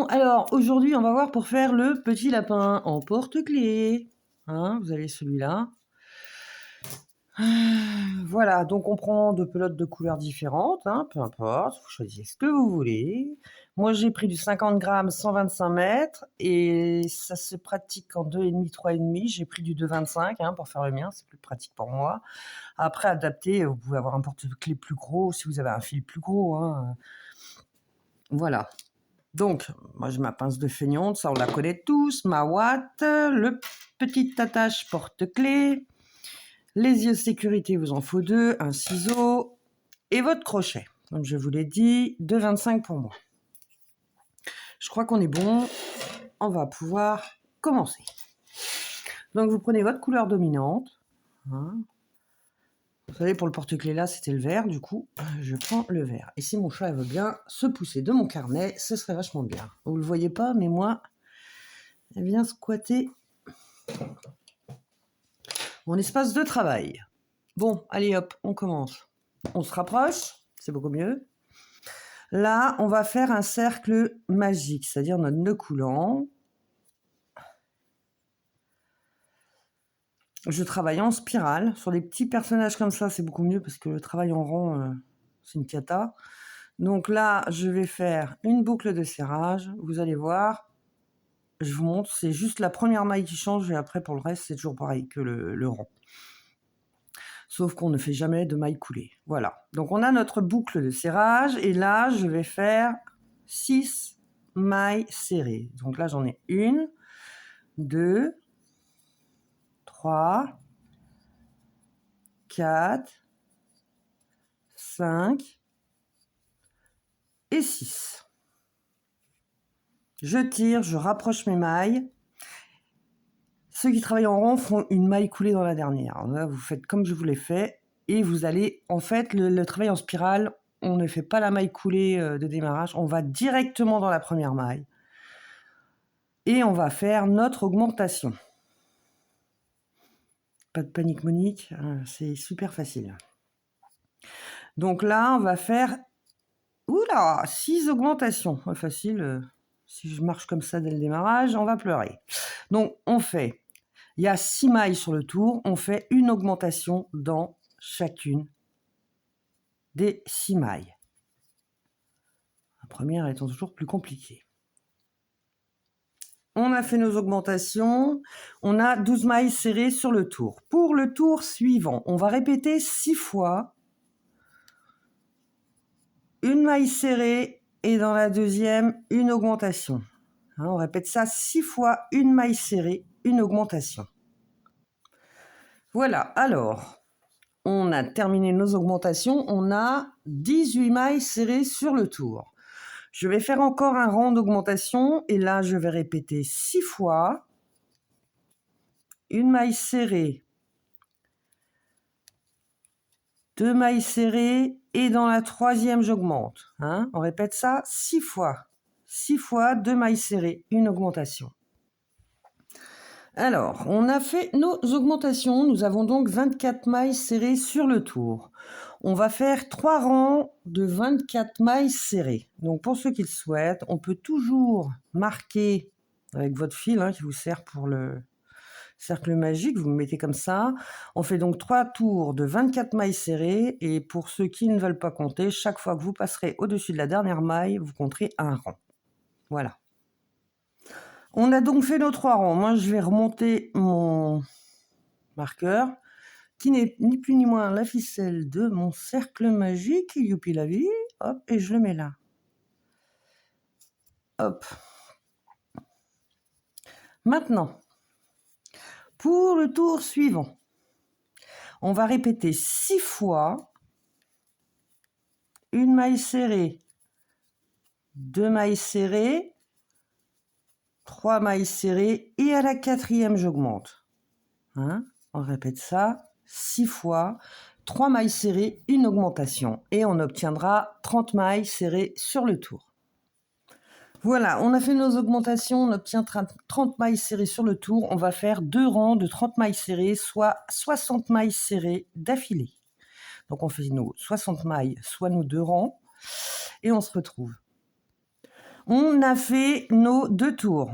alors aujourd'hui, on va voir pour faire le petit lapin en porte-clés. Hein, vous avez celui-là. Voilà, donc on prend 2 pelotes de couleurs différentes, hein, peu importe, vous choisissez ce que vous voulez. Moi, j'ai pris du 50 grammes, 125 mètres, et ça se pratique en 2,5, 3,5. J'ai pris du 2,25 pour faire le mien, c'est plus pratique pour moi. Après, adapté, vous pouvez avoir un porte-clés plus gros si vous avez un fil plus gros. Voilà. Donc, moi j'ai ma pince de feignante, ça on la connaît tous, ma ouate, le petit attache porte-clés, les yeux sécurité, vous en faut 2, un ciseau et votre crochet. Comme je vous l'ai dit, 2,25 pour moi. Je crois qu'on est bon, on va pouvoir commencer. Donc vous prenez votre couleur dominante. Vous savez, pour le porte-clés là, c'était le vert, du coup, je prends le vert. Et si mon chat veut bien se pousser de mon carnet, ce serait vachement bien. Vous le voyez pas, mais moi, elle vient squatter mon espace de travail. Bon, allez hop, on commence. On se rapproche, c'est beaucoup mieux. Là, on va faire un cercle magique, c'est-à-dire notre nœud coulant. Je travaille en spirale. Sur les petits personnages comme ça, c'est beaucoup mieux parce que le travail en rond, c'est une cata. Donc là, je vais faire une boucle de serrage. Vous allez voir, je vous montre, c'est juste la première maille qui change et après, pour le reste, c'est toujours pareil que le rond. Sauf qu'on ne fait jamais de maille coulée. Voilà. Donc, on a notre boucle de serrage et là, je vais faire 6 mailles serrées. Donc là, j'en ai 1, 2, 3, 4, 5 et 6. Je tire, je rapproche mes mailles. Ceux qui travaillent en rond font une maille coulée dans la dernière. Alors là, vous faites comme je vous l'ai fait et vous allez, en fait, le travail en spirale, on ne fait pas la maille coulée de démarrage, on va directement dans la première maille et on va faire notre augmentation. Pas de panique, Monique, c'est super facile. Donc là, on va faire 6 augmentations. Facile, si je marche comme ça dès le démarrage, on va pleurer. Donc, il y a 6 mailles sur le tour, on fait une augmentation dans chacune des 6 mailles. La première étant toujours plus compliquée. On a fait nos augmentations, on a 12 mailles serrées sur le tour. Pour le tour suivant, on va répéter 6 fois une maille serrée et dans la deuxième, une augmentation. On répète ça 6 fois, une maille serrée, une augmentation. Voilà, alors, on a terminé nos augmentations, on a 18 mailles serrées sur le tour. Je vais faire encore un rang d'augmentation et là, je vais répéter 6 fois une maille serrée, 2 mailles serrées et dans la troisième, j'augmente. On répète ça 6 fois. 6 fois, 2 mailles serrées, une augmentation. Alors, on a fait nos augmentations. Nous avons donc 24 mailles serrées sur le tour. On va faire 3 rangs de 24 mailles serrées. Donc, pour ceux qui le souhaitent, on peut toujours marquer avec votre fil qui vous sert pour le cercle magique. Vous me mettez comme ça. On fait donc 3 tours de 24 mailles serrées. Et pour ceux qui ne veulent pas compter, chaque fois que vous passerez au-dessus de la dernière maille, vous compterez un rang. Voilà. On a donc fait nos 3 rangs. Moi, je vais remonter mon marqueur, qui n'est ni plus ni moins la ficelle de mon cercle magique. Youpi la vie. Hop, et je le mets là. Hop. Maintenant, pour le tour suivant, on va répéter 6 fois une maille serrée, 2 mailles serrées, 3 mailles serrées et à la 4e, j'augmente. On répète ça 6 fois, 3 mailles serrées, une augmentation et on obtiendra 30 mailles serrées sur le tour. Voilà, on a fait nos augmentations, on obtient 30 mailles serrées sur le tour. On va faire 2 rangs de 30 mailles serrées, soit 60 mailles serrées d'affilée. Donc on fait nos 60 mailles, soit nos 2 rangs, et on se retrouve. On a fait nos 2 tours.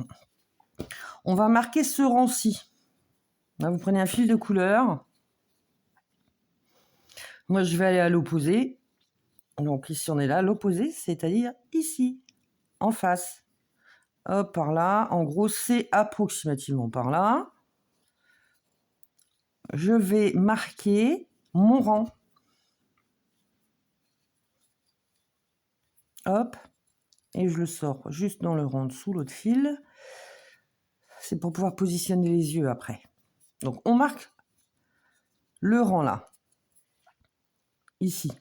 On va marquer ce rang-ci. Là, vous prenez un fil de couleur. Moi, je vais aller à l'opposé. Donc ici, on est là, l'opposé, c'est-à-dire ici, en face. Hop, par là. En gros, c'est approximativement par là. Je vais marquer mon rang. Hop. Et je le sors juste dans le rang dessous, l'autre fil. C'est pour pouvoir positionner les yeux après. Donc, on marque le rang là. Ici.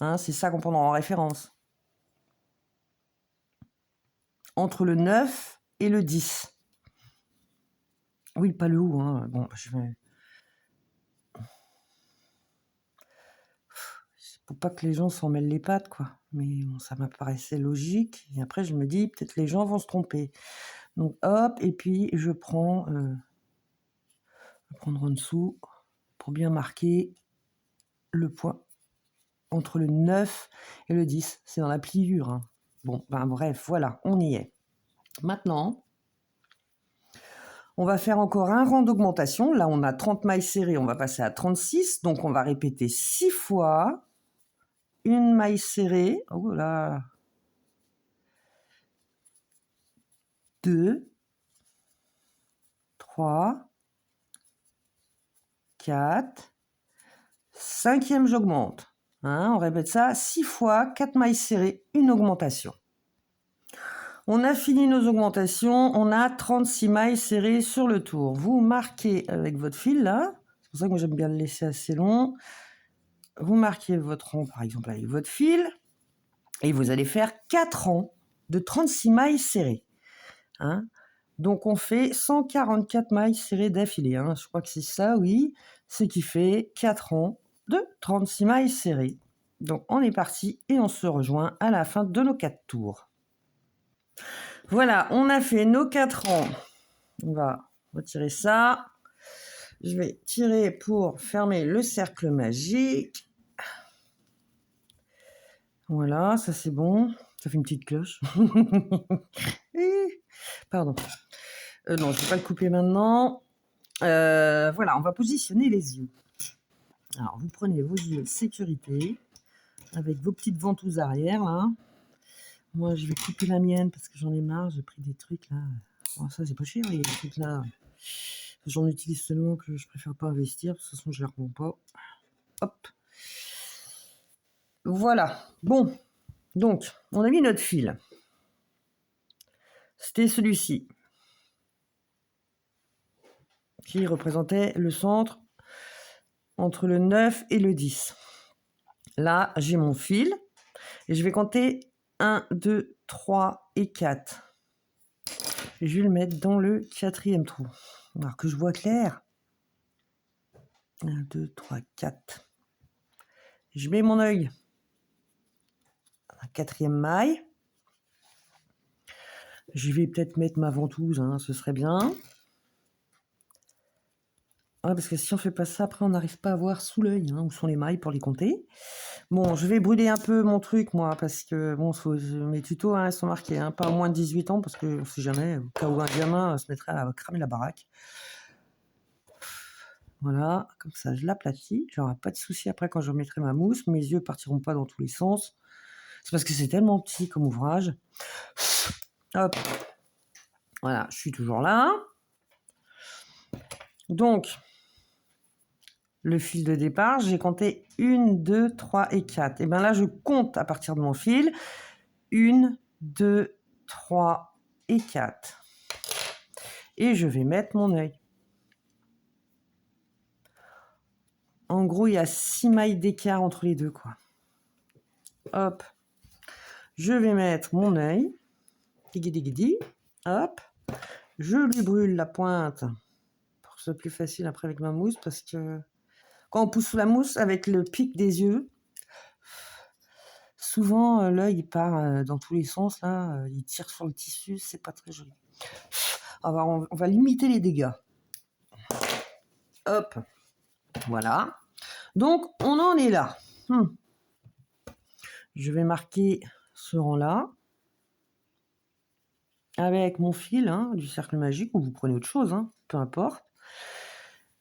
Hein, c'est ça qu'on prend en référence. Entre le 9 et le 10. Oui, pas le haut. Hein. Bon, je vais... Faut pas que les gens s'en mêlent les pattes, quoi. Mais bon, ça m'apparaissait logique. Et après, je me dis, peut-être les gens vont se tromper. Donc, hop, et puis je prends... je vais prendre en dessous pour bien marquer le point entre le 9 et le 10. C'est dans la pliure. Hein. Bon, ben bref, voilà, on y est. Maintenant, on va faire encore un rang d'augmentation. Là, on a 30 mailles serrées, on va passer à 36. Donc, on va répéter 6 fois. Une maille serrée. Oh là. 2, 3, 4, 5e, j'augmente. Hein, on répète ça 6 fois, 4 mailles serrées, une augmentation. On a fini nos augmentations, on a 36 mailles serrées sur le tour. Vous marquez avec votre fil là, c'est pour ça que moi j'aime bien le laisser assez long. Vous marquez votre rang par exemple avec votre fil et vous allez faire 4 rangs de 36 mailles serrées. Hein, donc on fait 144 mailles serrées d'affilée. Hein. Je crois que c'est ça, oui. Ce qui fait 4 rangs de 36 mailles serrées. Donc on est parti et on se rejoint à la fin de nos 4 tours. Voilà, on a fait nos 4 rangs. On va retirer ça. Je vais tirer pour fermer le cercle magique. Voilà, ça c'est bon. Ça fait une petite cloche. Pardon. Non, je ne vais pas le couper maintenant. Voilà, on va positionner les yeux. Alors, vous prenez vos yeux sécurité avec vos petites ventouses arrière, là. Moi, je vais couper la mienne parce que j'en ai marre. J'ai pris des trucs, là. Bon, ça, c'est pas cher, les trucs, là. J'en utilise seulement que je préfère pas investir. De toute façon, je les revends pas. Hop. Voilà. Bon. Donc, on a mis notre fil. C'était celui-ci. Qui représentait le centre entre le 9 et le 10. Là, j'ai mon fil et je vais compter 1, 2, 3 et 4. Et je vais le mettre dans le 4e trou. Alors que je vois clair. 1, 2, 3, 4. Je mets mon œil à la 4e maille. Je vais peut-être mettre ma ventouse, hein, ce serait bien. Ah, parce que si on fait pas ça, après on n'arrive pas à voir sous l'œil, hein, où sont les mailles pour les compter. Bon, je vais brûler un peu mon truc, moi, parce que bon, mes tutos, hein, elles sont marqués, hein, pas moins de 18 ans, parce que on sait jamais, au cas où un gamin se mettrait à cramer la baraque. Voilà, comme ça, je l'aplatis. J'aurai pas de souci après quand je remettrai ma mousse. Mes yeux partiront pas dans tous les sens. C'est parce que c'est tellement petit comme ouvrage. Hop. Voilà, je suis toujours là. Donc, le fil de départ, j'ai compté 1, 2, 3 et 4. Et bien là, je compte à partir de mon fil. 1, 2, 3 et 4. Et je vais mettre mon œil. En gros, il y a 6 mailles d'écart entre les deux, quoi. Hop. Je vais mettre mon œil. Digui. Hop. Je lui brûle la pointe pour que ce soit plus facile après avec ma mousse, parce que quand on pousse la mousse avec le pic des yeux, souvent l'œil il part dans tous les sens, là, il tire sur le tissu, c'est pas très joli. Alors on va limiter les dégâts. Hop. Voilà. Donc on en est là. Je vais marquer ce rang-là. avec mon fil hein, du cercle magique, ou vous prenez autre chose, hein, peu importe.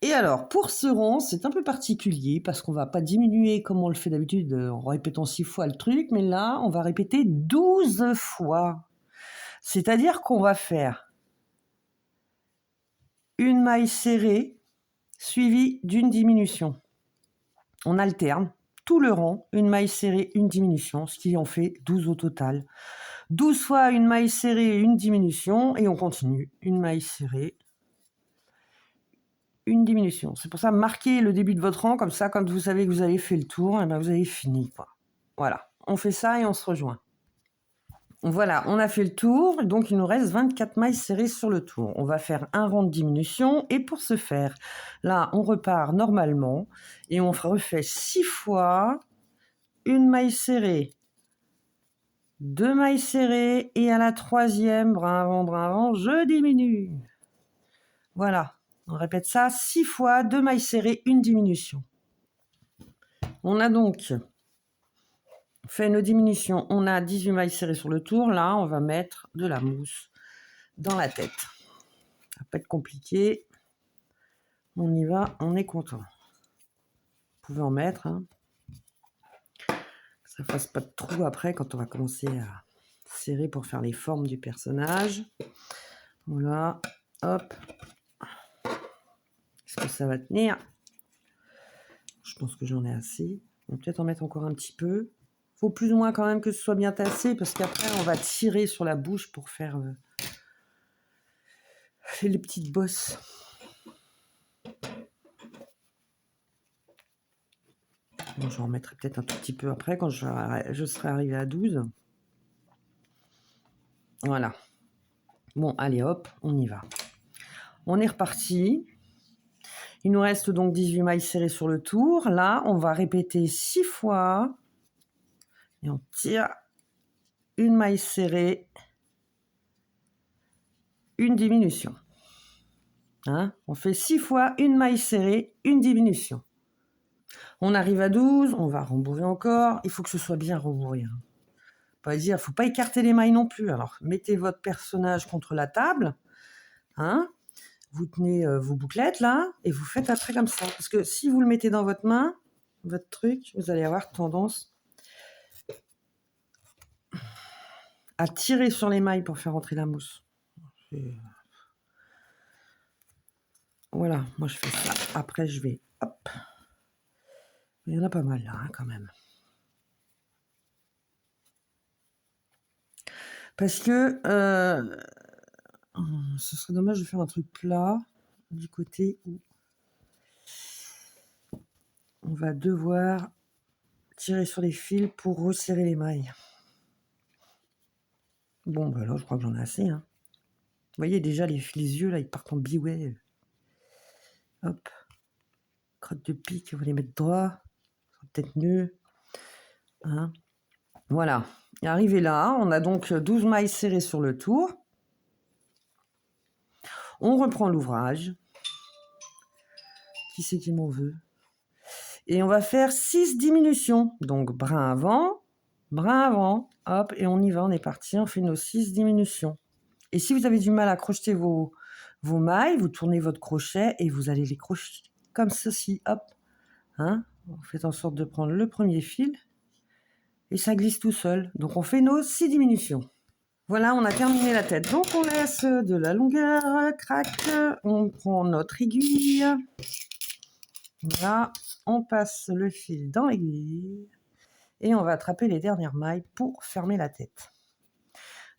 Et alors, pour ce rang, c'est un peu particulier parce qu'on va pas diminuer comme on le fait d'habitude en répétant 6 fois le truc, mais là, on va répéter 12 fois. C'est-à-dire qu'on va faire une maille serrée suivie d'une diminution. On alterne tout le rang, une maille serrée, une diminution, ce qui en fait 12 au total. 12 fois une maille serrée, une diminution, et on continue. Une maille serrée, une diminution. C'est pour ça, marquez le début de votre rang, comme ça, quand vous savez que vous avez fait le tour, et ben vous avez fini, quoi. Voilà, on fait ça et on se rejoint. Voilà, on a fait le tour, donc il nous reste 24 mailles serrées sur le tour. On va faire un rang de diminution, et pour ce faire, là, on repart normalement, et on refait 6 fois une maille serrée, 2 mailles serrées, et à la troisième, brin avant, je diminue. Voilà, on répète ça 6 fois, 2 mailles serrées, une diminution. On a donc fait nos diminutions, on a 18 mailles serrées sur le tour. Là, on va mettre de la mousse dans la tête. Ça va pas être compliqué. On y va, on est content. Vous pouvez en mettre, hein. Que ça fasse pas de trou après quand on va commencer à serrer pour faire les formes du personnage. Voilà, hop. Est-ce que ça va tenir? Je pense que j'en ai assez. On va peut-être en mettre encore un petit peu. Faut plus ou moins quand même que ce soit bien tassé parce qu'après on va tirer sur la bouche pour faire les petites bosses. Bon, j'en remettrai peut-être un tout petit peu après quand je serai arrivé à 12. Voilà. Bon, allez hop, on y va. On est reparti. Il nous reste donc 18 mailles serrées sur le tour. Là, on va répéter 6 fois. Et on tire une maille serrée, une diminution. Hein, on fait 6 fois une maille serrée, une diminution. On arrive à 12, on va rembourrer encore. Il faut que ce soit bien rembourré. Hein. Pas dire, il ne faut pas écarter les mailles non plus. Alors, mettez votre personnage contre la table. Hein, vous tenez vos bouclettes là et vous faites après comme ça. Parce que si vous le mettez dans votre main, votre truc, vous allez avoir tendance à tirer sur les mailles pour faire entrer la mousse. Voilà, moi je fais ça. Après je vais, hop. Il y en a pas mal là hein, quand même. Parce que ce serait dommage de faire un truc plat du côté où on va devoir tirer sur les fils pour resserrer les mailles. Bon, bah là, je crois que j'en ai assez. Hein. Vous voyez déjà les yeux, là, ils partent en biway. Hop. Crotte de pique, vous les mettre droit. Peut-être mieux. Hein. Voilà. Et arrivé là, on a donc 12 mailles serrées sur le tour. On reprend l'ouvrage. Qui c'est qui m'en veut? Et on va faire 6 diminutions. Donc, brin avant, hop, et on y va, on est parti, on fait nos 6 diminutions. Et si vous avez du mal à crocheter vos mailles, vous tournez votre crochet et vous allez les crocheter comme ceci, hop. Hein, vous faites en sorte de prendre le premier fil et ça glisse tout seul. Donc, on fait nos 6 diminutions. Voilà, on a terminé la tête. Donc, on laisse de la longueur, crac, on prend notre aiguille. Voilà, on passe le fil dans l'aiguille et on va attraper les dernières mailles pour fermer la tête.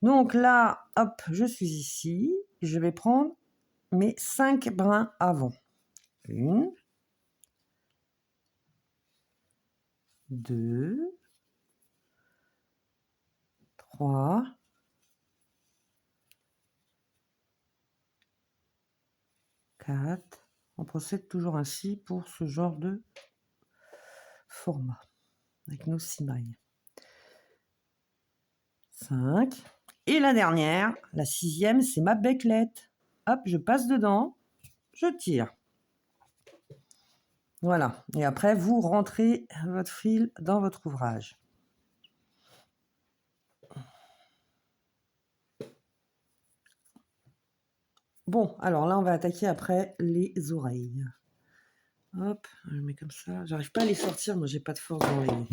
Donc là, hop, je suis ici. Je vais prendre mes 5 brins avant. 1, 2, 3, 4. On procède toujours ainsi pour ce genre de format, avec nos 6 mailles. 5. Et la dernière, la 6e, c'est ma becquelette. Hop, je passe dedans, je tire. Voilà. Et après, vous rentrez votre fil dans votre ouvrage. Bon, alors là, on va attaquer après les oreilles. Hop, je le mets comme ça. J'arrive pas à les sortir, moi j'ai pas de force dans les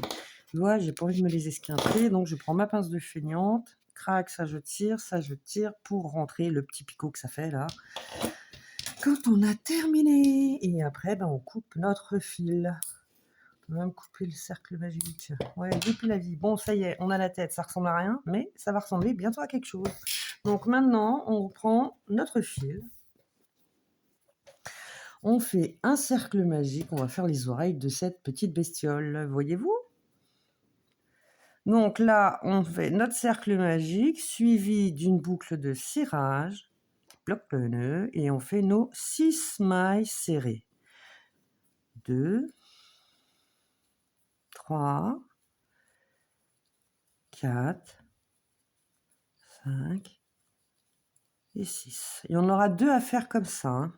doigts, j'ai pas envie de me les esquinter, donc je prends ma pince de feignante, crac, ça je tire pour rentrer le petit picot que ça fait là. Quand on a terminé, et après ben, on coupe notre fil. On peut même couper le cercle magique. Ouais, depuis la vie. Bon, ça y est, on a la tête, ça ressemble à rien, mais ça va ressembler bientôt à quelque chose. Donc maintenant, on reprend notre fil. On fait un cercle magique, on va faire les oreilles de cette petite bestiole, voyez-vous? Donc là, on fait notre cercle magique suivi d'une boucle de cirage, bloque le nœud, et on fait nos 6 mailles serrées. 2, 3, 4, 5 et 6. Il y en aura 2 à faire comme ça. Hein.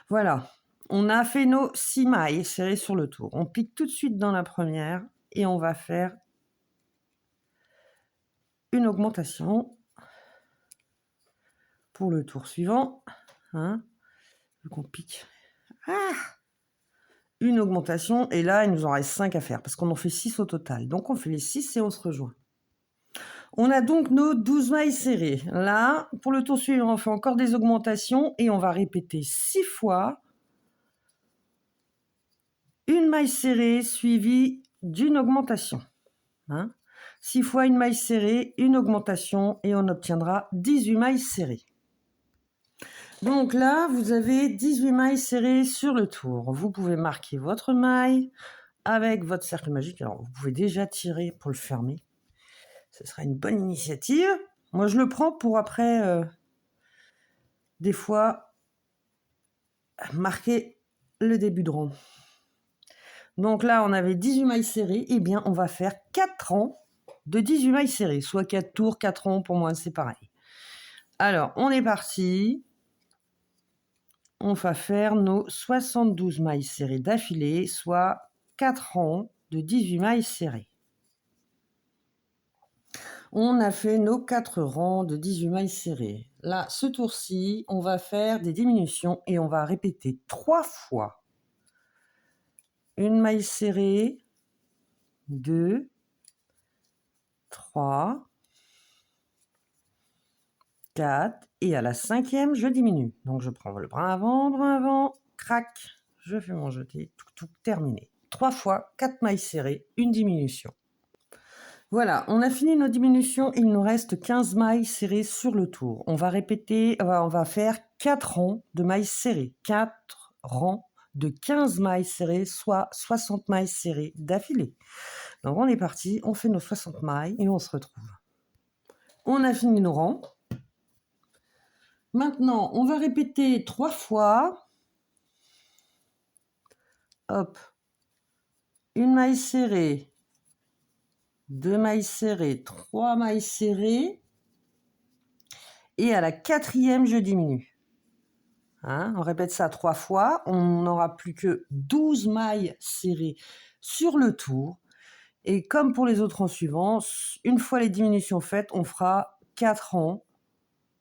Voilà, on a fait nos 6 mailles serrées sur le tour. On pique tout de suite dans la première et on va faire une augmentation pour le tour suivant. Hein, vu qu'on pique. Une augmentation et là, il nous en reste 5 à faire parce qu'on en fait 6 au total. Donc, on fait les 6 et on se rejoint. On a donc nos 12 mailles serrées. Là, pour le tour suivant, on fait encore des augmentations et on va répéter 6 fois une maille serrée suivie d'une augmentation. Hein, 6 fois une maille serrée, une augmentation et on obtiendra 18 mailles serrées. Donc là, vous avez 18 mailles serrées sur le tour. Vous pouvez marquer votre maille avec votre cercle magique. Alors, vous pouvez déjà tirer pour le fermer. Ce sera une bonne initiative. Moi, je le prends pour après, des fois, marquer le début de rang. Donc là, on avait 18 mailles serrées. Eh bien, on va faire 4 rangs de 18 mailles serrées. Soit 4 tours, 4 rangs, pour moi, c'est pareil. Alors, on est parti. On va faire nos 72 mailles serrées d'affilée, soit 4 rangs de 18 mailles serrées. On a fait nos 4 rangs de 18 mailles serrées. Là, ce tour-ci, on va faire des diminutions et on va répéter 3 fois. Une maille serrée, 2, 3, 4, et à la 5e, je diminue. Donc, je prends le bras avant, crac, je fais mon jeté, tout, terminé. 3 fois, 4 mailles serrées, une diminution. Voilà, on a fini nos diminutions, il nous reste 15 mailles serrées sur le tour. On va répéter, on va faire 4 rangs de mailles serrées. 4 rangs de 15 mailles serrées, soit 60 mailles serrées d'affilée. Donc on est parti, on fait nos 60 mailles et on se retrouve. On a fini nos rangs. Maintenant, on va répéter 3 fois. Hop. Une maille serrée, 2 mailles serrées, 3 mailles serrées. Et à la 4e, je diminue. Hein, on répète ça 3 fois. On n'aura plus que 12 mailles serrées sur le tour. Et comme pour les autres rangs suivants, une fois les diminutions faites, on fera 4 rangs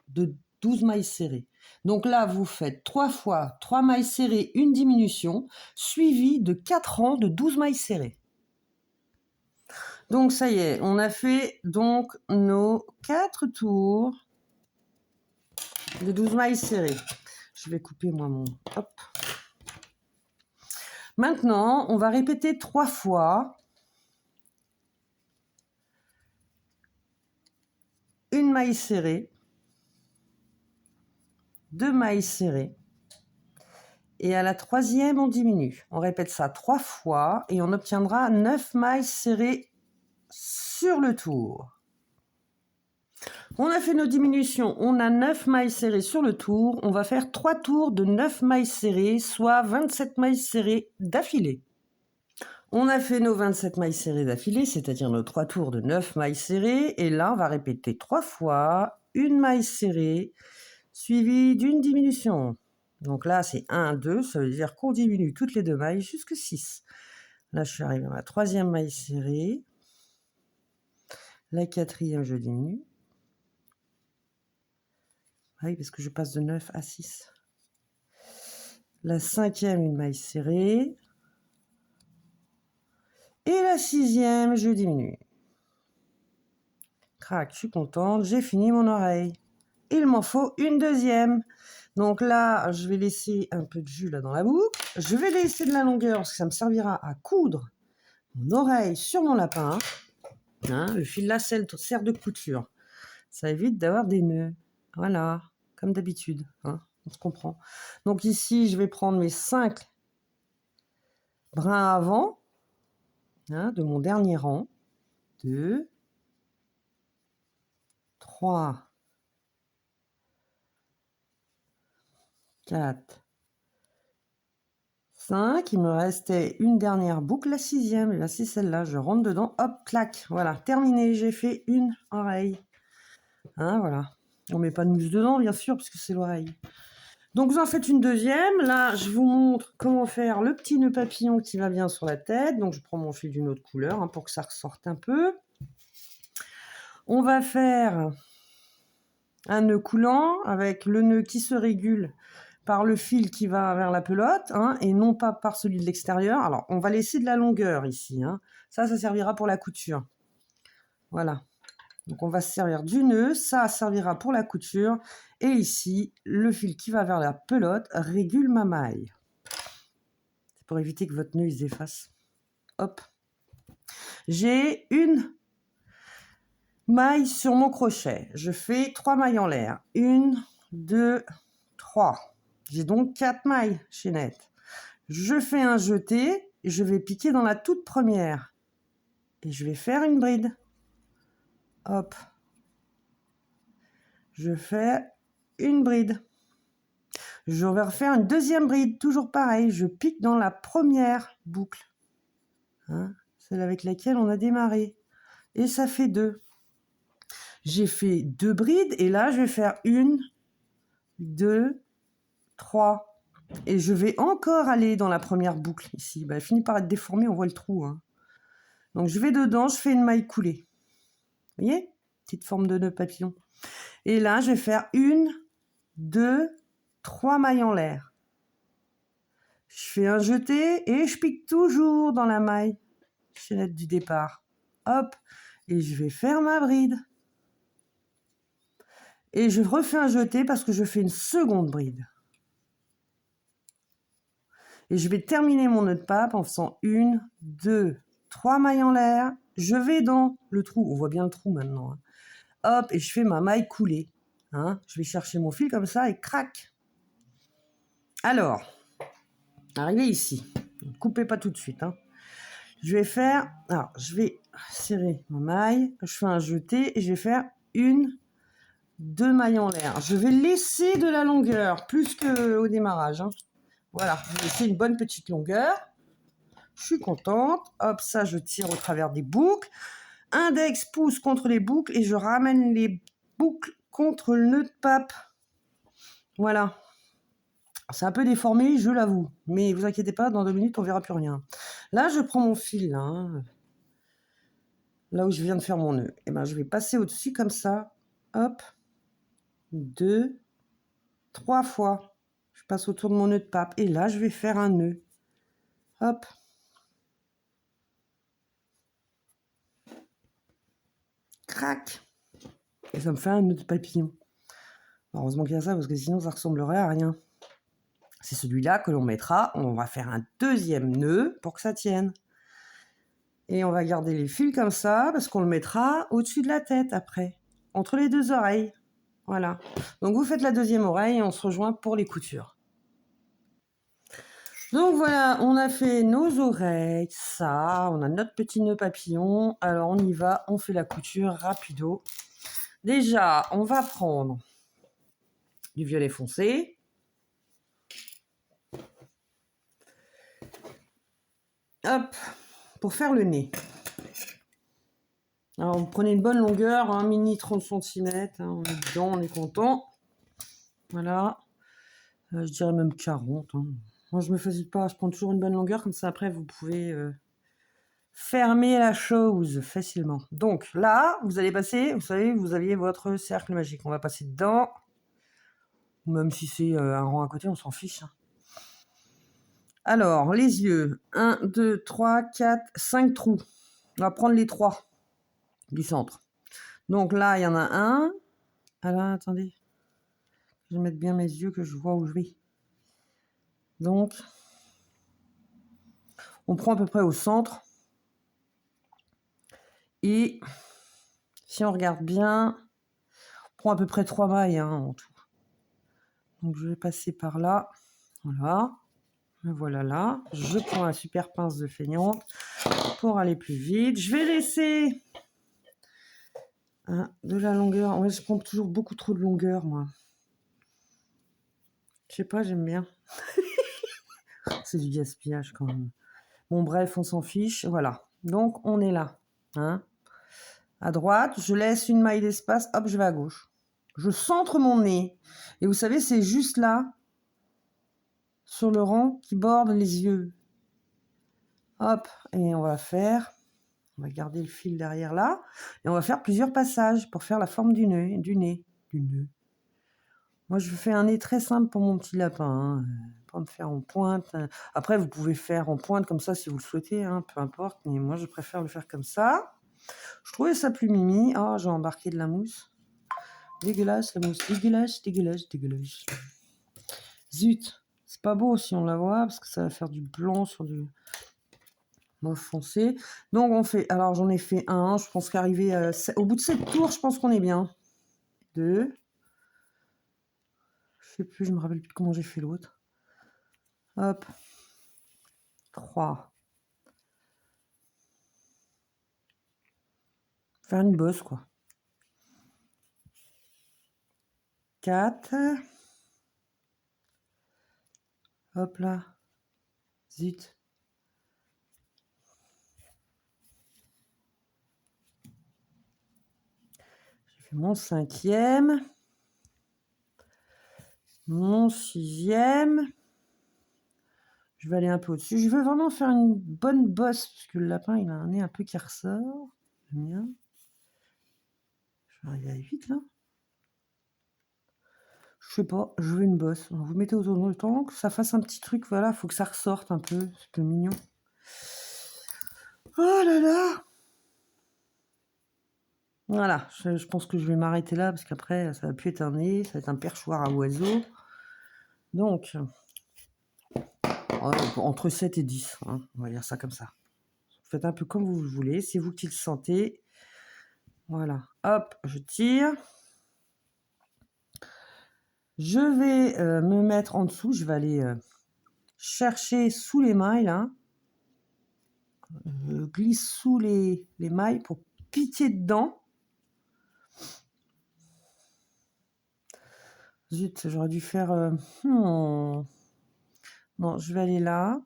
de 12 mailles serrées. Donc là, vous faites 3 fois 3 mailles serrées, une diminution, suivi de 4 rangs de 12 mailles serrées. Donc ça y est, on a fait donc nos 4 tours de 12 mailles serrées. Je vais couper moi mon... Hop. Maintenant, on va répéter 3 fois une maille serrée, 2 mailles serrées, et à la 3e, on diminue. On répète ça 3 fois et on obtiendra 9 mailles serrées sur le tour. On a fait nos diminutions, on a 9 mailles serrées sur le tour. On va faire 3 tours de 9 mailles serrées, soit 27 mailles serrées d'affilée. On a fait nos 27 mailles serrées d'affilée, c'est-à-dire nos 3 tours de 9 mailles serrées. Et là, on va répéter 3 fois une maille serrée, suivie d'une diminution. Donc là, c'est 1, 2, ça veut dire qu'on diminue toutes les 2 mailles jusqu'à 6. Là, je suis arrivée à ma 3e maille serrée. La 4e, je diminue. Ah oui, parce que je passe de 9 à 6. La 5e, une maille serrée. Et la 6e, je diminue. Crac, je suis contente, j'ai fini mon oreille. Il m'en faut une deuxième. Donc là, je vais laisser un peu de jus là dans la boucle. Je vais laisser de la longueur parce que ça me servira à coudre mon oreille sur mon lapin. Hein, le fil lacelle sert de couture. Ça évite d'avoir des nœuds. Voilà, comme d'habitude. Hein, on se comprend. Donc ici, je vais prendre mes 5 brins avant de mon dernier rang. 2, 3, 4, 5. Il me restait une dernière boucle, la 6e. Et là, c'est celle-là. Je rentre dedans. Hop, clac. Voilà, terminé. J'ai fait une oreille. Hein, voilà. On met pas de mousse dedans, bien sûr, parce que c'est l'oreille. Donc, vous en faites une deuxième. Là, je vous montre comment faire le petit nœud papillon qui va bien sur la tête. Donc, je prends mon fil d'une autre couleur pour que ça ressorte un peu. On va faire un nœud coulant avec le nœud qui se régule par le fil qui va vers la pelote, et non pas par celui de l'extérieur. Alors, on va laisser de la longueur ici. Ça servira pour la couture. Voilà. Donc, on va se servir du nœud. Ça servira pour la couture. Et ici, le fil qui va vers la pelote régule ma maille. C'est pour éviter que votre nœud il se défasse. Hop. J'ai une maille sur mon crochet. Je fais 3 mailles en l'air. 1, 2, 3. J'ai donc 4 mailles chaînettes. Je fais un jeté et je vais piquer dans la toute première. Et je vais faire une bride. Hop. Je fais une bride. Je vais refaire une deuxième bride, toujours pareil. Je pique dans la première boucle. Celle avec laquelle on a démarré. Et ça fait 2. J'ai fait 2 brides et là, je vais faire 1, 2, 3. Et je vais encore aller dans la première boucle ici. Elle finit par être déformée, on voit le trou. Donc je vais dedans, je fais une maille coulée. Vous voyez? Petite forme de nœud papillon. Et là, je vais faire 1, 2, 3 mailles en l'air. Je fais un jeté et je pique toujours dans la maille chaînette du départ. Hop, et je vais faire ma bride. Et je refais un jeté parce que je fais une seconde bride. Et je vais terminer mon nœud de pape en faisant 1, 2, 3 mailles en l'air. Je vais dans le trou. On voit bien le trou maintenant. Hop, et je fais ma maille coulée. Je vais chercher mon fil comme ça et crac. Alors, arrivé ici. Ne coupez pas tout de suite. Je vais faire... Alors, je vais serrer ma maille. Je fais un jeté et je vais faire 1, 2 mailles en l'air. Je vais laisser de la longueur, plus qu'au démarrage. Voilà, je vais laisser une bonne petite longueur. Je suis contente. Hop, ça, je tire au travers des boucles. Index, pouce contre les boucles et je ramène les boucles contre le nœud de pape. Voilà. C'est un peu déformé, je l'avoue. Mais vous inquiétez pas, dans 2 minutes, on verra plus rien. Là, je prends mon fil, là où je viens de faire mon nœud. Et je vais passer au-dessus comme ça. Hop. 2, 3 fois. Je passe autour de mon nœud de pape. Et là, je vais faire un nœud. Hop. Crac. Et ça me fait un nœud de papillon. Heureusement qu'il y a ça, parce que sinon, ça ressemblerait à rien. C'est celui-là que l'on mettra. On va faire un deuxième nœud pour que ça tienne. Et on va garder les fils comme ça, parce qu'on le mettra au-dessus de la tête après, entre les 2 oreilles. Voilà. Donc, vous faites la deuxième oreille et on se rejoint pour les coutures. Donc, voilà, on a fait nos oreilles, ça, on a notre petit nœud papillon. Alors, on y va, on fait la couture rapido. Déjà, on va prendre du violet foncé. Hop, pour faire le nez. Alors, vous prenez une bonne longueur, mini 30 cm, on est dedans, on est content. Voilà, je dirais même 40. Moi, je me facilite pas, je prends toujours une bonne longueur, comme ça, après, vous pouvez fermer la chose facilement. Donc là, vous allez passer, vous savez, vous aviez votre cercle magique. On va passer dedans. Même si c'est un rang à côté, on s'en fiche. Hein. Alors, les yeux. 1, 2, 3, 4, 5 trous. On va prendre les 3 du centre. Donc là, il y en a un. Ah là, attendez. Je vais mettre bien mes yeux que je vois où je vais. Donc, on prend à peu près au centre. Et si on regarde bien, on prend à peu près 3 mailles hein, en tout. Donc, je vais passer par là. Voilà. Me voilà là. Je prends la super pince de feignante pour aller plus vite. Je vais laisser de la longueur. Ouais, je prends toujours beaucoup trop de longueur, moi. Je sais pas, j'aime bien. C'est du gaspillage quand même. Bon, bref, on s'en fiche. Voilà. Donc, on est là. Hein. À droite, je laisse une maille d'espace. Hop, je vais à gauche. Je centre mon nez. Et vous savez, c'est juste là, sur le rang qui borde les yeux. Hop, et on va faire... On va garder le fil derrière là. Et on va faire plusieurs passages pour faire la forme du nez. Moi, je fais un nez très simple pour mon petit lapin. Hein. Pas me faire en pointe. Après, vous pouvez faire en pointe comme ça si vous le souhaitez. Hein, peu importe. Mais moi, je préfère le faire comme ça. Je trouvais ça plus mimi. Ah, j'ai embarqué de la mousse. Dégueulasse, la mousse. Dégueulasse, dégueulasse, dégueulasse. Zut. C'est pas beau si on la voit parce que ça va faire du blanc sur du... mauve foncé. Donc on fait, alors j'en ai fait un, je pense qu'arriver au bout de 7 tours, je pense qu'on est bien. 2. Je sais plus, je me rappelle plus comment j'ai fait l'autre. Hop. 3. Faire une bosse quoi. 4. Hop là. Zut. J'ai fait mon 5e. Mon 6e. Je vais aller un peu au-dessus. Je veux vraiment faire une bonne bosse, parce que le lapin, il a un nez un peu qui ressort. Le mien. Je vais arriver à 8, là. Je sais pas, je veux une bosse. Vous mettez autour du temps, que ça fasse un petit truc, voilà, faut que ça ressorte un peu. C'est peu mignon. Oh là là! Voilà, je pense que je vais m'arrêter là, parce qu'après, ça va plus être un nez, ça va être un perchoir à oiseaux. Donc... entre 7 et 10, hein, on va dire ça comme ça. Faites un peu comme vous le voulez, c'est vous qui le sentez. Voilà, hop, je tire. Je vais me mettre en dessous, je vais aller chercher sous les mailles, là. Je glisse sous les mailles pour piquer dedans. Zut, j'aurais dû faire... Non, je vais aller là.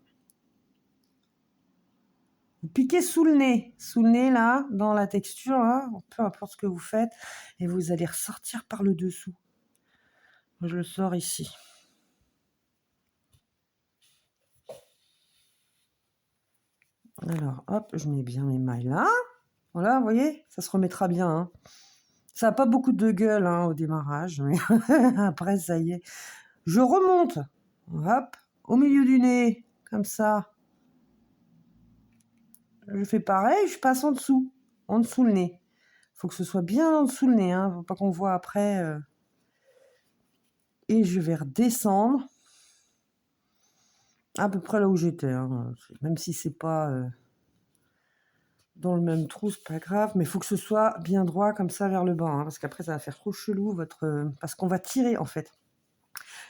Vous piquez sous le nez là, dans la texture, là, peu importe ce que vous faites, et vous allez ressortir par le dessous. Je le sors ici. Alors, hop, je mets bien mes mailles là. Voilà, vous voyez, ça se remettra bien. Hein. Ça n'a pas beaucoup de gueule hein, au démarrage, mais après, ça y est. Je remonte, hop, au milieu du nez, comme ça. Je fais pareil, je passe en dessous le nez. Il faut que ce soit bien en dessous le nez, hein, faut pas qu'on voit après. Et je vais redescendre à peu près là où j'étais. Hein. Même si c'est pas dans le même trou, c'est pas grave, mais il faut que ce soit bien droit comme ça vers le bas, hein, parce qu'après ça va faire trop chelou parce qu'on va tirer en fait.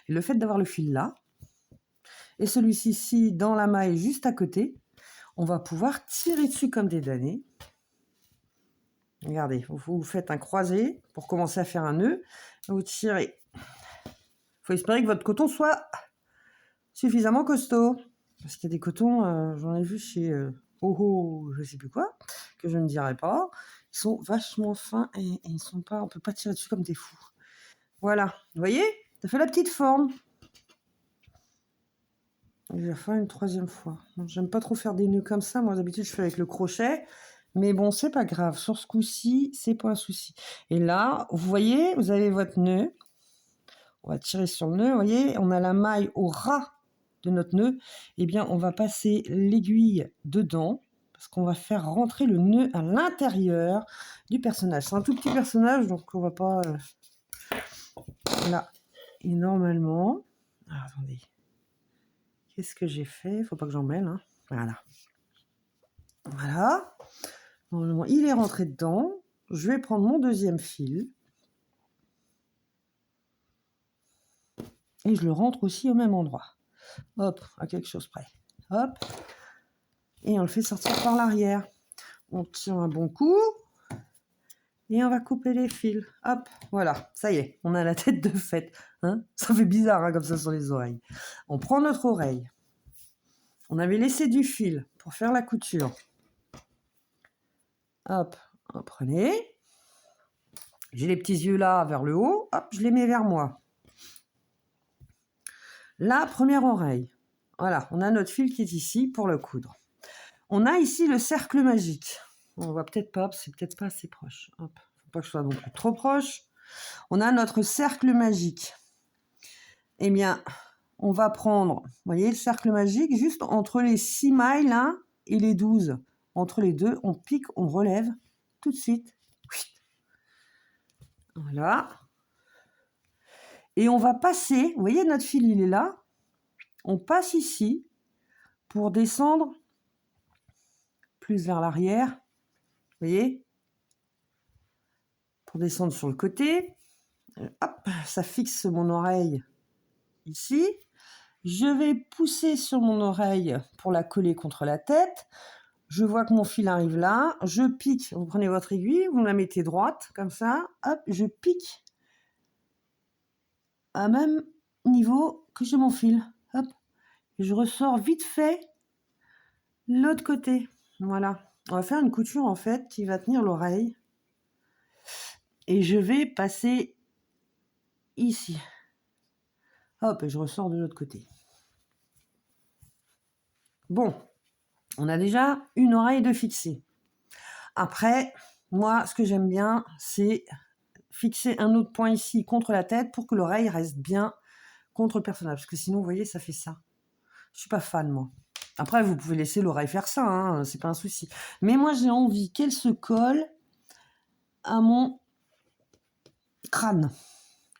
Et le fait d'avoir le fil là, et celui-ci ici dans la maille juste à côté, on va pouvoir tirer dessus comme des damnés. Regardez, vous faites un croisé pour commencer à faire un nœud, vous tirez. Il faut espérer que votre coton soit suffisamment costaud, parce qu'il y a des cotons, j'en ai vu chez je sais plus quoi, que je ne dirai pas, ils sont vachement fins et ils sont pas, on peut pas tirer dessus comme des fous. Voilà, vous voyez, ça fait la petite forme. Je vais faire une 3e fois. J'aime pas trop faire des nœuds comme ça. Moi, d'habitude, je fais avec le crochet. Mais bon, c'est pas grave. Sur ce coup-ci, c'est pas un souci. Et là, vous voyez, vous avez votre nœud. on va tirer sur le nœud, vous voyez, on a la maille au ras de notre nœud, eh bien on va passer l'aiguille dedans, parce qu'on va faire rentrer le nœud à l'intérieur du personnage. C'est un tout petit personnage, donc on va pas... Là, et normalement... Ah, attendez, qu'est-ce que j'ai fait? Faut pas que j'en mêle, hein. Voilà. Voilà. Normalement, il est rentré dedans. Je vais prendre mon deuxième fil. Et je le rentre aussi au même endroit. Hop, à quelque chose près. Hop. Et on le fait sortir par l'arrière. On tire un bon coup. Et on va couper les fils. Hop, voilà, ça y est, on a la tête de fête. Hein, ça fait bizarre comme ça sur les oreilles. On prend notre oreille. On avait laissé du fil pour faire la couture. Hop, on prenez. J'ai les petits yeux là vers le haut. Hop, je les mets vers moi. La première oreille. Voilà, on a notre fil qui est ici pour le coudre. On a ici le cercle magique. On voit peut-être pas, c'est peut-être pas assez proche. Hop, faut pas que je sois non plus trop proche. On a notre cercle magique. Eh bien, on va prendre, vous voyez, le cercle magique, juste entre les 6 mailles là et les 12. Entre les deux, on pique, on relève tout de suite. Voilà. Et on va passer, vous voyez, notre fil, il est là. On passe ici pour descendre plus vers l'arrière. Vous voyez? Pour descendre sur le côté. Hop, ça fixe mon oreille ici. Je vais pousser sur mon oreille pour la coller contre la tête. Je vois que mon fil arrive là. Je pique. Vous prenez votre aiguille, vous la mettez droite, comme ça. Hop, je pique à même niveau que j'ai mon fil. Hop. Et je ressors vite fait l'autre côté. Voilà. On va faire une couture, en fait, qui va tenir l'oreille. Et je vais passer ici. Hop, et je ressors de l'autre côté. Bon, on a déjà une oreille de fixée. Après, moi, ce que j'aime bien, c'est fixer un autre point ici contre la tête pour que l'oreille reste bien contre le personnage. Parce que sinon, vous voyez, ça fait ça. Je suis pas fan, moi. Après, vous pouvez laisser l'oreille faire ça, hein, c'est pas un souci. Mais moi, j'ai envie qu'elle se colle à mon crâne.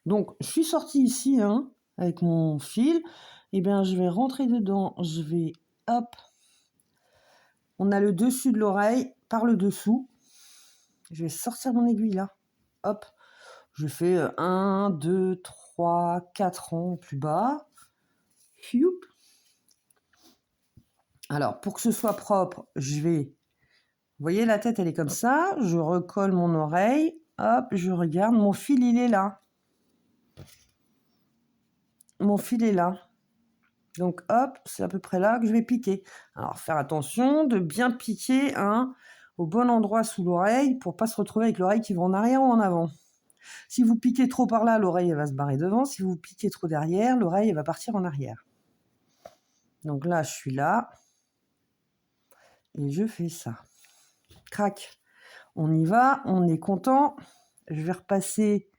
Donc, je suis sortie ici, hein, avec mon fil. Eh bien, je vais rentrer dedans. Je vais, hop. On a le dessus de l'oreille par le dessous. Je vais sortir mon aiguille là. Hop. Je fais 1, 2, 3, 4 rangs plus bas. Youp. Alors, pour que ce soit propre, je vais... Vous voyez, la tête, elle est comme ça. Je recolle mon oreille. Hop, je regarde. Mon fil, il est là. Mon fil est là. Donc, hop, c'est à peu près là que je vais piquer. Alors, faire attention de bien piquer au bon endroit sous l'oreille pour pas se retrouver avec l'oreille qui va en arrière ou en avant. Si vous piquez trop par là, l'oreille elle va se barrer devant. Si vous piquez trop derrière, l'oreille elle va partir en arrière. Donc là, je suis là. Et je fais ça. Crac. On y va, on est content. Je vais repasser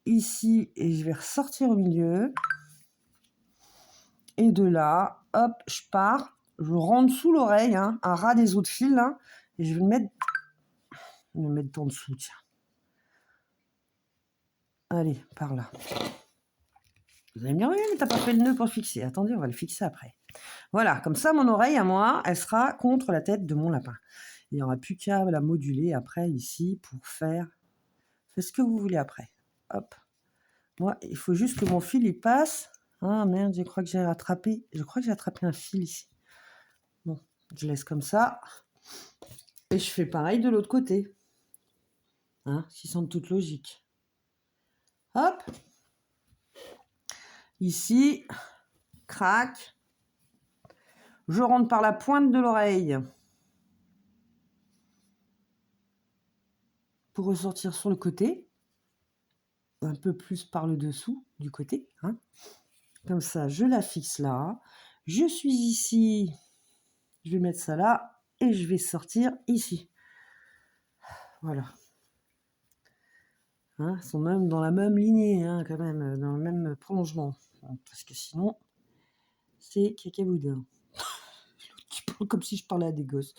ici et je vais ressortir au milieu. Et de là, hop, je pars. Je rentre sous l'oreille, à ras des autres fils. Et je vais le mettre en dessous, tiens. Allez, par là. Vous allez me dire, oui, mais t'as pas fait le nœud pour le fixer. Attendez, on va le fixer après. Voilà, comme ça, mon oreille, à moi, elle sera contre la tête de mon lapin. Il n'y aura plus qu'à la moduler après, ici, pour faire... Faites ce que vous voulez après. Hop. Moi, il faut juste que mon fil, il passe. Ah, merde, je crois que j'ai attrapé... Je crois que j'ai attrapé un fil ici. Bon, je laisse comme ça. Et je fais pareil de l'autre côté. Qui semble toute logique. Hop. Ici, crac. Je rentre par la pointe de l'oreille pour ressortir sur le côté. Un peu plus par le dessous du côté. Comme ça, je la fixe là. Je suis ici. Je vais mettre ça là. Et je vais sortir ici. Voilà. Hein, ils sont même dans la même lignée, hein, quand même, dans le même prolongement. Parce que sinon, c'est cacaboudin. Qui parle comme si je parlais à des gosses.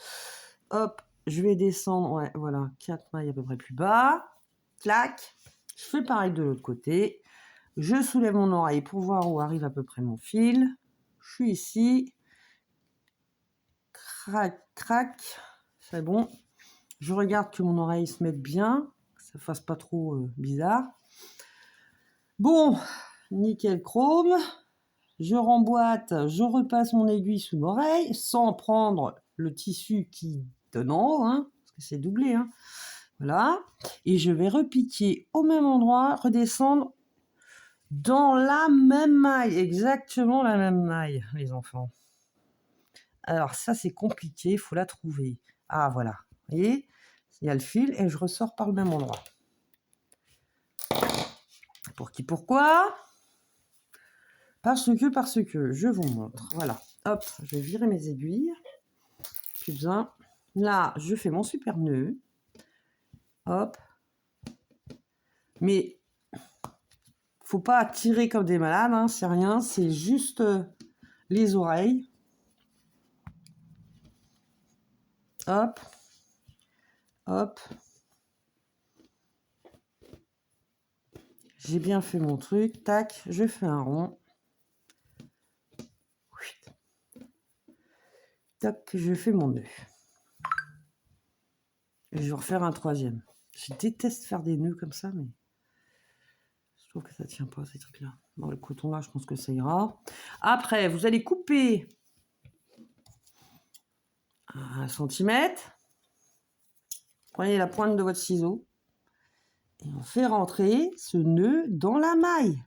Hop, je vais descendre, ouais, voilà, 4 mailles à peu près plus bas. Clac. Je fais pareil de l'autre côté. Je soulève mon oreille pour voir où arrive à peu près mon fil. Je suis ici. Crac, crac. C'est bon. Je regarde que mon oreille se mette bien, que ça fasse pas trop bizarre. Bon, nickel chrome. Je remboîte, je repasse mon aiguille sous l'oreille sans prendre le tissu qui donne en haut, hein, parce que c'est doublé. Hein. Voilà. Et je vais repiquer au même endroit, redescendre dans la même maille, exactement la même maille, les enfants. Alors ça, c'est compliqué, il faut la trouver. Ah, voilà. Vous voyez, il y a le fil et je ressors par le même endroit. Pour qui, pourquoi ? Parce que, je vous montre. Voilà. Hop, je vais virer mes aiguilles. Plus besoin. Là, je fais mon super nœud. Hop. Mais faut pas tirer comme des malades, hein, c'est rien, c'est juste les oreilles. Hop. Hop. J'ai bien fait mon truc. Tac, je fais un rond. Tac, je fais mon nœud. Et je vais refaire un troisième. Je déteste faire des nœuds comme ça, mais je trouve que ça tient pas, ces trucs-là. Bon, le coton là, je pense que ça ira. Après, vous allez couper 1 centimètre. Prenez la pointe de votre ciseau. Et on fait rentrer ce nœud dans la maille.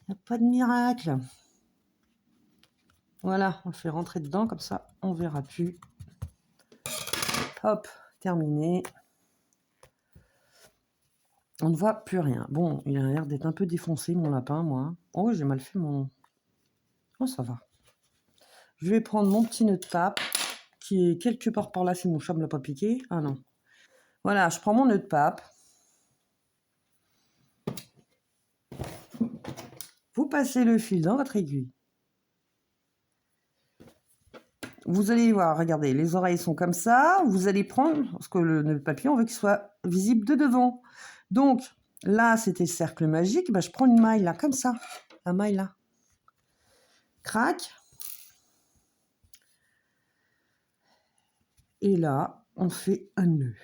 Il n'y a pas de miracle. Voilà, on le fait rentrer dedans, comme ça, on ne verra plus. Hop, terminé. On ne voit plus rien. Bon, il a l'air d'être un peu défoncé, mon lapin, moi. Oh, j'ai mal fait mon... Oh, ça va. Je vais prendre mon petit nœud de pape, qui est quelque part par là, si mon chat ne me l'a pas piqué. Ah non. Voilà, je prends mon nœud de pape. Vous passez le fil dans votre aiguille. Vous allez voir, regardez, les oreilles sont comme ça. Vous allez prendre, parce que le nœud papillon, on veut qu'il soit visible de devant. Donc, là, c'était le cercle magique. Ben, je prends une maille, là, comme ça. La maille, là. Crac. Et là, on fait un nœud.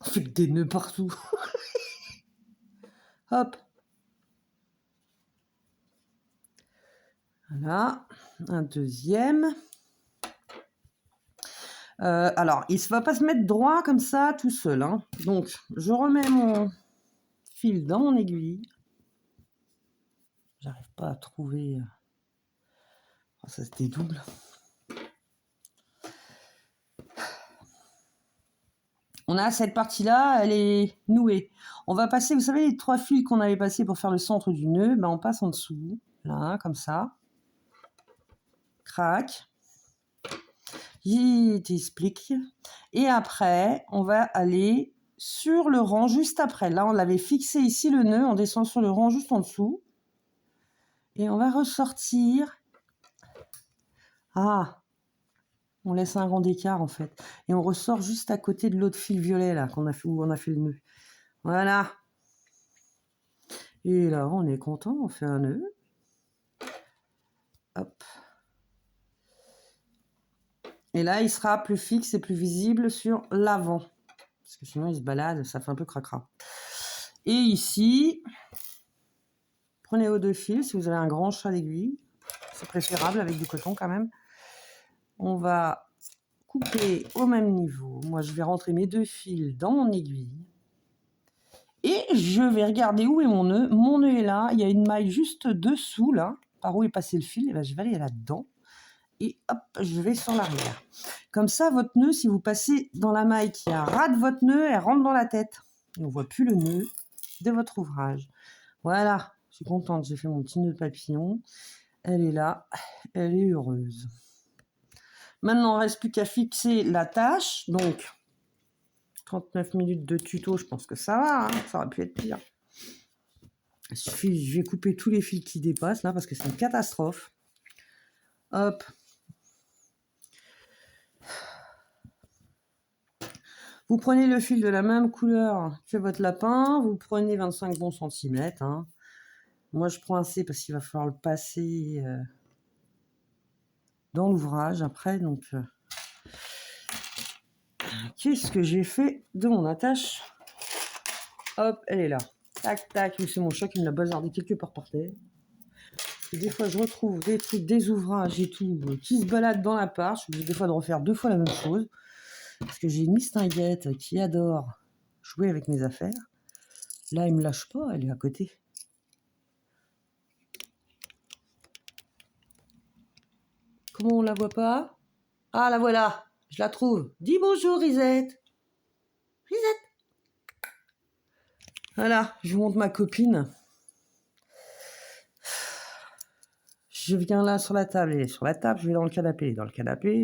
On fait des nœuds partout. Hop. Voilà. Un deuxième. Alors, il ne va pas se mettre droit comme ça, tout seul. Hein. Donc, je remets mon fil dans mon aiguille. J'arrive pas à trouver... Oh, ça se dédouble. On a cette partie-là, elle est nouée. On va passer, vous savez, les 3 fils qu'on avait passés pour faire le centre du nœud, ben on passe en dessous, là, comme ça. Crac. Je t'explique. Et après, on va aller sur le rang juste après. Là, on l'avait fixé ici, le nœud. On descend sur le rang juste en dessous. Et on va ressortir. Ah, on laisse un rang d'écart, en fait. Et on ressort juste à côté de l'autre fil violet, là, où on a fait le nœud. Voilà. Et là, on est content, on fait un nœud. Hop. Et là, il sera plus fixe et plus visible sur l'avant. Parce que sinon, il se balade, ça fait un peu cracra. Et ici, prenez vos 2 fils, si vous avez un grand chat d'aiguille. C'est préférable avec du coton quand même. On va couper au même niveau. Moi, je vais rentrer mes 2 fils dans mon aiguille. Et je vais regarder où est mon nœud. Mon nœud est là. Il y a une maille juste dessous, là, par où est passé le fil. Et ben, je vais aller là-dedans. Et hop, je vais sur l'arrière. Comme ça, votre nœud, si vous passez dans la maille qui a ras de votre nœud, elle rentre dans la tête. Et on ne voit plus le nœud de votre ouvrage. Voilà, je suis contente, j'ai fait mon petit nœud de papillon. Elle est là, elle est heureuse. Maintenant, il ne reste plus qu'à fixer la tâche. Donc, 39 minutes de tuto, je pense que ça va, hein, ça aurait pu être pire. Je vais couper tous les fils qui dépassent là parce que c'est une catastrophe. Hop. Vous prenez le fil de la même couleur que votre lapin, vous prenez 25 bons centimètres. Hein. Moi, je prends assez parce qu'il va falloir le passer dans l'ouvrage après. Donc, qu'est-ce que j'ai fait de mon attache? Hop, elle est là. Tac, tac. C'est mon chat qui me l'a bazardé quelque part par terre. Et des fois, je retrouve des trucs, des ouvrages et tout, qui se baladent dans l'appart. Je suis obligée des fois de refaire 2 fois la même chose. Parce que j'ai une mistinguette qui adore jouer avec mes affaires. Là, elle me lâche pas, elle est à côté. Comment on la voit pas? Ah, la voilà, je la trouve. Dis bonjour, Risette. Risette. Voilà, je vous montre ma copine. Je viens là sur la table, elle est sur la table, je vais dans le canapé,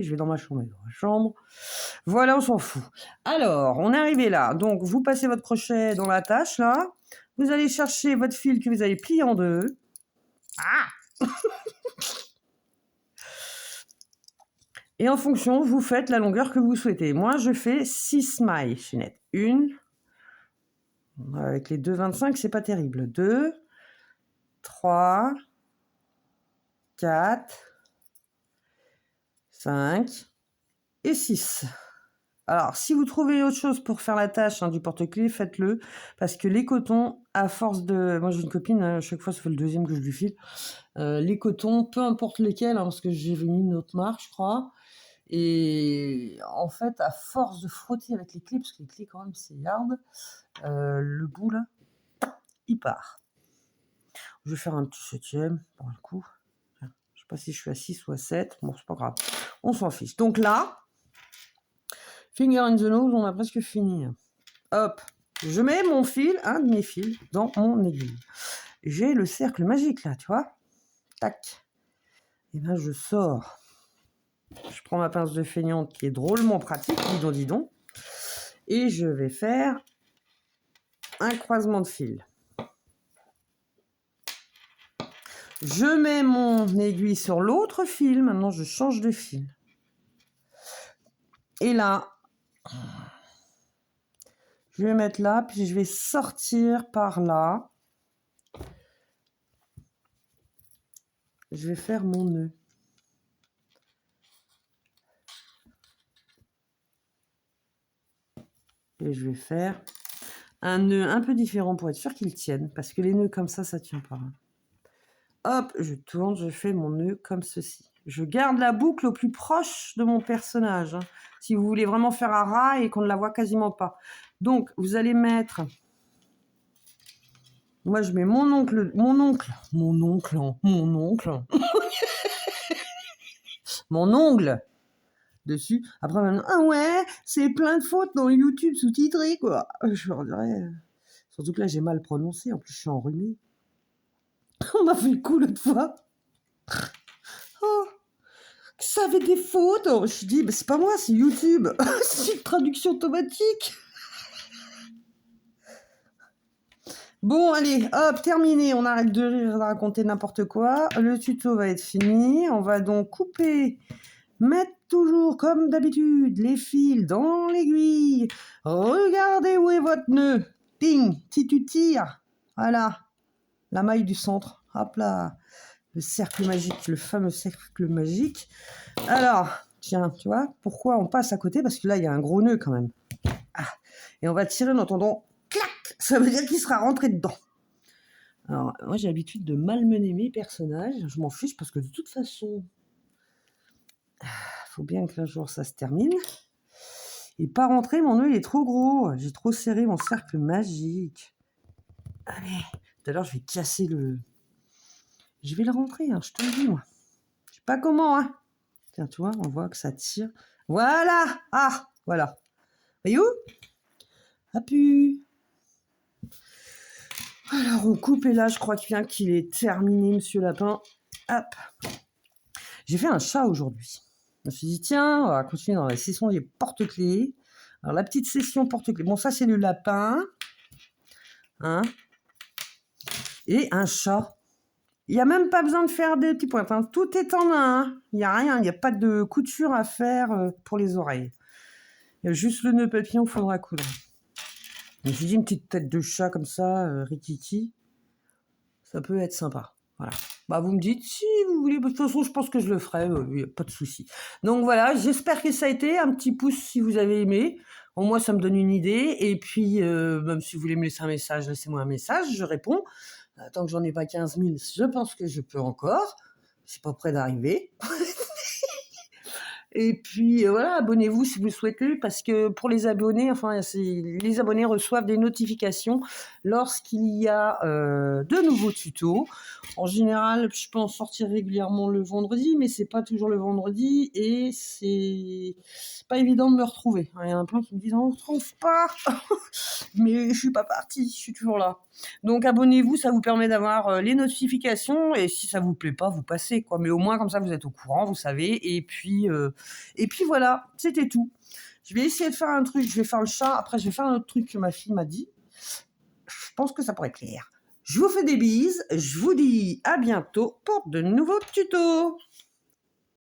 je vais dans ma chambre, dans ma chambre. Voilà, on s'en fout. Alors, on est arrivé là. Donc, vous passez votre crochet dans la tâche, là. Vous allez chercher votre fil que vous avez plié en deux. Ah. Et en fonction, vous faites la longueur que vous souhaitez. Moi, je fais 6 mailles chaînettes. 1. Avec les 2,25, c'est pas terrible. 2, 3, 4, 5 et 6. Alors, si vous trouvez autre chose pour faire la tâche du porte-clés, faites-le. Parce que les cotons, à force de... Moi, j'ai une copine, à chaque fois, ça fait le deuxième que je lui file. Les cotons, peu importe lesquels, parce que j'avais mis une autre marque, je crois. Et en fait, à force de frotter avec les clés, parce que les clés, quand même, c'est hard, le bout, là, il part. Je vais faire un petit 7e, pour le coup. Je sais pas si je suis à 6 ou à 7. Bon, c'est pas grave. On s'en fiche. Donc là... Finger in the nose, on a presque fini. Hop, je mets mon fil, un de mes fils, dans mon aiguille. J'ai le cercle magique là, tu vois. Tac. Et bien je sors. Je prends ma pince de feignante qui est drôlement pratique, dis donc. Et je vais faire un croisement de fil. Je mets mon aiguille sur l'autre fil. Maintenant, je change de fil. Et là... Je vais mettre là, puis je vais sortir par là. Je vais faire mon nœud. Et je vais faire un nœud un peu différent pour être sûr qu'il tienne. Parce que les nœuds comme ça ne tient pas. Hop, je tourne, je fais mon nœud comme ceci. Je garde la boucle au plus proche de mon personnage. Hein, si vous voulez vraiment faire un ras et qu'on ne la voit quasiment pas. Donc, vous allez mettre... Moi, je mets mon ongle, mon ongle dessus. Après, maintenant, ah ouais, c'est plein de fautes dans YouTube sous-titré, quoi. Je leur dirais... Surtout que là, j'ai mal prononcé. En plus, je suis enrhumée. On m'a fait le coup l'autre fois. Oh, ça avait des fautes. Je dis, bah, c'est pas moi, c'est YouTube. C'est une traduction automatique. Bon, allez, hop, terminé. On arrête de rire, de raconter n'importe quoi. Le tuto va être fini. On va donc couper, mettre toujours, comme d'habitude, les fils dans l'aiguille. Regardez où est votre nœud. Ting, si tu tires. Voilà, la maille du centre. Hop là. Le cercle magique, le fameux cercle magique. Alors, tiens, tu vois, pourquoi on passe à côté? Parce que là, il y a un gros nœud quand même. Ah, et on va tirer en entendant clac. Ça veut dire qu'il sera rentré dedans. Alors, moi, j'ai l'habitude de malmener mes personnages. Je m'en fiche parce que de toute façon, faut bien qu'un jour ça se termine. Et pas rentrer, mon nœud, il est trop gros. J'ai trop serré mon cercle magique. Allez, tout à l'heure, je vais casser le... Je vais le rentrer, hein, je te le dis, moi. Je sais pas comment, hein. Tiens, tu vois, on voit que ça tire. Voilà. Ah, voilà. Voyez où? Appuie. Alors, on coupe, et là, je crois bien qu'il est terminé, monsieur Lapin. Hop. J'ai fait un chat aujourd'hui. Je me suis dit, tiens, on va continuer dans la session des porte-clés. Alors, la petite session porte-clés. Bon, ça, c'est le lapin. Hein, et un chat. Il n'y a même pas besoin de faire des petits points. Hein. Tout est en un. Hein. Il n'y a rien. Il n'y a pas de couture à faire pour les oreilles. Il y a juste le nœud papillon qu'il faudra coudre. Je me suis dit une petite tête de chat comme ça, rikiki. Ça peut être sympa. Voilà. Bah, vous me dites si vous voulez. De toute façon, je pense que je le ferai. Pas de souci. Donc voilà, j'espère que ça a été un petit pouce si vous avez aimé. Au moins, ça me donne une idée. Et puis, même si vous voulez me laisser un message, laissez-moi un message. Je réponds. Tant que j'en ai pas 15 000, je pense que je peux encore. C'est pas près d'arriver. Et puis voilà, abonnez-vous si vous le souhaitez, parce que pour les abonnés, enfin, les abonnés reçoivent des notifications lorsqu'il y a de nouveaux tutos. En général, je peux en sortir régulièrement le vendredi, mais c'est pas toujours le vendredi et c'est pas évident de me retrouver. Il y en a plein qui me disent on ne retrouve pas, mais je suis pas partie, je suis toujours là. Donc abonnez-vous, ça vous permet d'avoir les notifications et si ça vous plaît pas, vous passez quoi. Mais au moins comme ça vous êtes au courant, vous savez. Et puis voilà, c'était tout. Je vais essayer de faire un truc, je vais faire le chat, après je vais faire un autre truc que ma fille m'a dit. Je pense que ça pourrait plaire. Je vous fais des bises, je vous dis à bientôt pour de nouveaux tutos.